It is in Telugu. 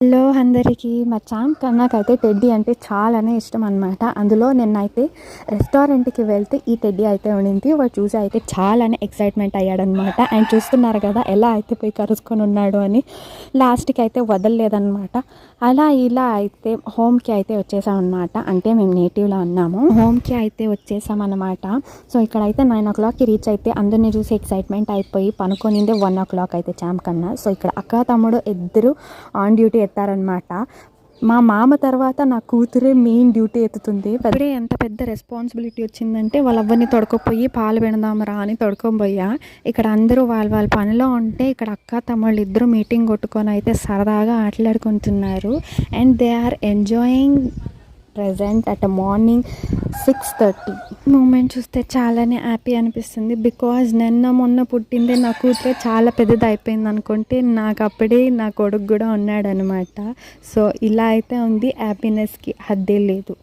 హలో అందరికీ, మా నాకైతే టెడ్డీ అంటే చాలానే ఇష్టం అనమాట. అందులో నిన్నైతే రెస్టారెంట్కి వెళ్తే ఈ టెడ్డీ అయితే ఉండింది. వాడు చూసి అయితే చాలానే ఎక్సైట్మెంట్ అయ్యాడనమాట. అండ్ చూస్తున్నారు కదా ఎలా అయితే పోయి కరుచుకొని ఉన్నాడు అని. లాస్ట్కి అయితే వదలలేదనమాట. అలా ఇలా అయితే హోమ్కి అయితే వచ్చేసామన్నమాట. అంటే మేము నేటివ్లో ఉన్నాము, హోమ్కి అయితే వచ్చేసామన్నమాట. సో ఇక్కడైతే 9 o'clockకి రీచ్ అయితే అందరినీ చూసి ఎక్సైట్మెంట్ అయిపోయి పనుకొనిందే 1 o'clock అయితే చామ్ కన్నా. సో ఇక్కడ అక్క తమ్ముడు ఇద్దరు ఆన్ డ్యూటీ ఎత్తారనమాట. మా మామ తర్వాత నా కూతురే మెయిన్ డ్యూటీ ఎత్తుతుంది. ఇప్పుడే ఎంత పెద్ద రెస్పాన్సిబిలిటీ వచ్చిందంటే వాళ్ళవ్వని తొడకపోయి పాలు పెడదామరా అని తొడుకోబోయా. ఇక్కడ అందరూ వాళ్ళ పనిలో ఉంటే ఇక్కడ అక్క తమ్ముళ్ళు ఇద్దరు మీటింగ్ కొట్టుకొని అయితే సరదాగా ఆటలాడుకుంటున్నారు. And they are enjoying present at morning 6:30. Moment చూస్తే చాలానే హ్యాపీ అనిపిస్తుంది. బికాజ్ మొన్న పుట్టిందే నా కూతురే చాలా పెద్దది అయిపోయింది అనుకుంటే నాకు అప్పుడే నా కొడుకు కూడా ఉన్నాడనమాట. సో ఇలా అయితే ఉంది, హ్యాపీనెస్కి హద్దే లేదు.